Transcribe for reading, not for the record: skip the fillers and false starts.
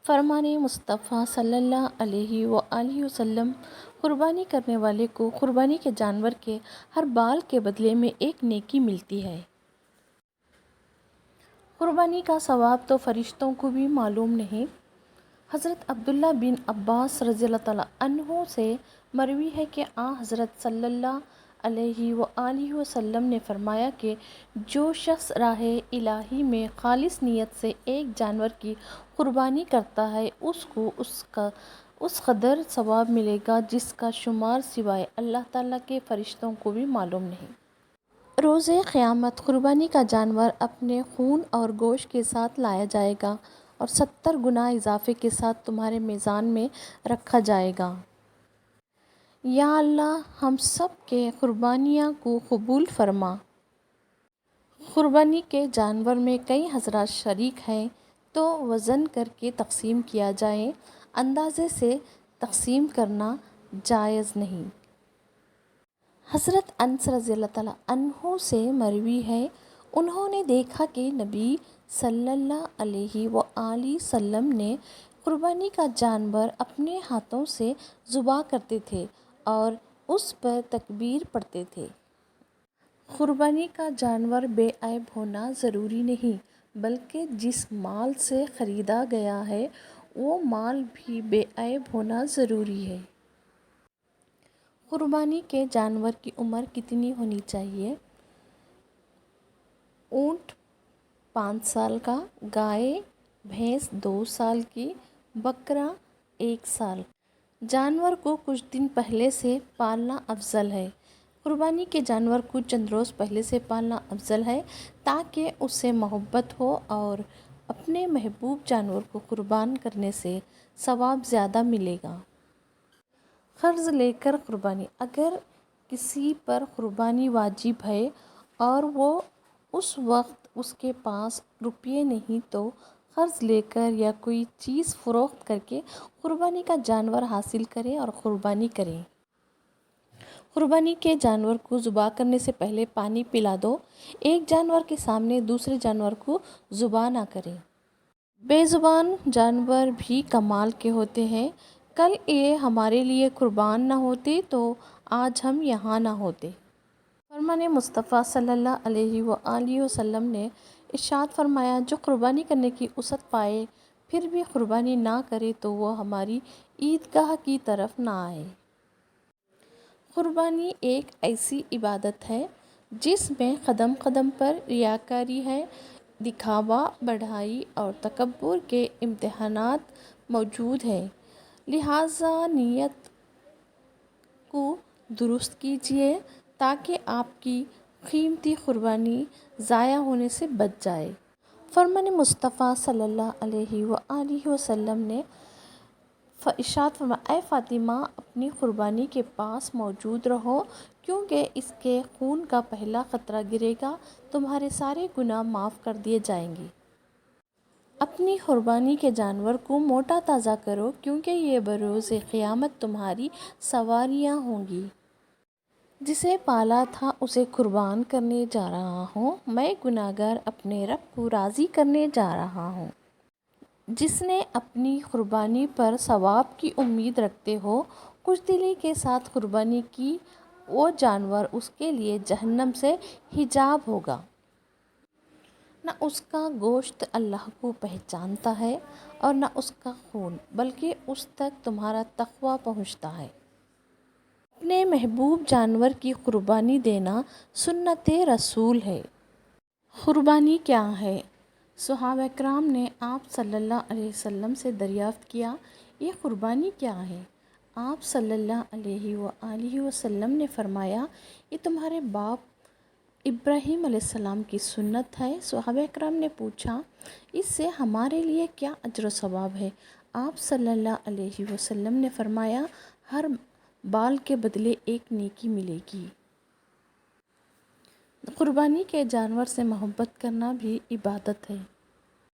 فرمان مصطفیٰ صلی اللہ علیہ وآلہ وسلم، قربانی کرنے والے کو قربانی کے جانور کے ہر بال کے بدلے میں ایک نیکی ملتی ہے۔ قربانی کا ثواب تو فرشتوں کو بھی معلوم نہیں۔ حضرت عبداللہ بن عباس رضی اللہ تعالیٰ عنہ سے مروی ہے کہ حضرت صلی اللہ علیہ وآلہ وسلم نے فرمایا کہ جو شخص راہ الہی میں خالص نیت سے ایک جانور کی قربانی کرتا ہے اس کو اس قدر ثواب ملے گا جس کا شمار سوائے اللہ تعالیٰ کے فرشتوں کو بھی معلوم نہیں۔ روز قیامت قربانی کا جانور اپنے خون اور گوشت کے ساتھ لایا جائے گا اور 70 گنا اضافے کے ساتھ تمہارے میزان میں رکھا جائے گا۔ یا اللہ ہم سب کے قربانیاں کو قبول فرما۔ قربانی کے جانور میں کئی حضرات شریک ہیں تو وزن کر کے تقسیم کیا جائے، اندازے سے تقسیم کرنا جائز نہیں۔ حضرت انس رضی اللہ تعالیٰ عنہ سے مروی ہے، انہوں نے دیکھا کہ نبی صلی اللہ علیہ وآلہ وسلم نے قربانی کا جانور اپنے ہاتھوں سے ذبح کرتے تھے اور اس پر تکبیر پڑھتے تھے۔ قربانی کا جانور بے عیب ہونا ضروری نہیں بلکہ جس مال سے خریدا گیا ہے وہ مال بھی بے عیب ہونا ضروری ہے۔ قربانی کے جانور کی عمر کتنی ہونی چاہیے؟ اونٹ 5 سال کا، گائے بھینس 2 سال کی، بکرا 1 سال۔ جانور کو کچھ دن پہلے سے پالنا افضل ہے۔ قربانی کے جانور کو چند روز پہلے سے پالنا افضل ہے تاکہ اس سے محبت ہو اور اپنے محبوب جانور کو قربان کرنے سے ثواب زیادہ ملے گا۔ قرض لے کر قربانی: اگر کسی پر قربانی واجب ہے اور وہ اس وقت اس کے پاس روپے نہیں تو قرض لے کر یا کوئی چیز فروخت کر کے قربانی کا جانور حاصل کرے اور قربانی کرے۔ قربانی کے جانور کو ذبح کرنے سے پہلے پانی پلا دو۔ ایک جانور کے سامنے دوسرے جانور کو ذبح نہ کرے۔ بے زبان جانور بھی کمال کے ہوتے ہیں۔ کل یہ ہمارے لیے قربان نہ ہوتے تو آج ہم یہاں نہ ہوتے۔ فرمان مصطفیٰ صلی اللہ علیہ وآلہ وسلم نے ارشاد فرمایا، جو قربانی کرنے کی وسعت پائے پھر بھی قربانی نہ کرے تو وہ ہماری عیدگاہ کی طرف نہ آئے۔ قربانی ایک ایسی عبادت ہے جس میں قدم قدم پر ریاکاری ہے، دکھاوا، بڑائی اور تکبر کے امتحانات موجود ہیں، لہٰذا نیت کو درست کیجیے تاکہ آپ کی قیمتی قربانی ضائع ہونے سے بچ جائے۔ فرمان مصطفیٰ صلی اللہ علیہ وآلہ وسلم نے ارشاد فرمایا، اے فاطمہ اپنی قربانی کے پاس موجود رہو کیونکہ اس کے خون کا پہلا قطرہ گرے گا تمہارے سارے گناہ معاف کر دیے جائیں گے۔ اپنی قربانی کے جانور کو موٹا تازہ کرو کیونکہ یہ بروز قیامت تمہاری سواریاں ہوں گی۔ جسے پالا تھا اسے قربان کرنے جا رہا ہوں، میں گنہگار اپنے رب کو راضی کرنے جا رہا ہوں۔ جس نے اپنی قربانی پر ثواب کی امید رکھتے ہو خوش دلی کے ساتھ قربانی کی، وہ جانور اس کے لیے جہنم سے حجاب ہوگا۔ نہ اس کا گوشت اللہ کو پہچانتا ہے اور نہ اس کا خون، بلکہ اس تک تمہارا تقویٰ پہنچتا ہے۔ اپنے محبوب جانور کی قربانی دینا سنت رسول ہے۔ قربانی کیا ہے؟ صحابہ کرام نے آپ صلی اللہ علیہ وسلم سے دریافت کیا، یہ قربانی کیا ہے؟ آپ صلی اللہ علیہ وآلہ وسلم نے فرمایا، یہ تمہارے باپ ابراہیم علیہ السلام کی سنت ہے۔ صحابہ کرام نے پوچھا، اس سے ہمارے لیے کیا اجر و ثواب ہے؟ آپ صلی اللہ علیہ وسلم نے فرمایا، ہر بال کے بدلے ایک نیکی ملے گی۔ قربانی کے جانور سے محبت کرنا بھی عبادت ہے۔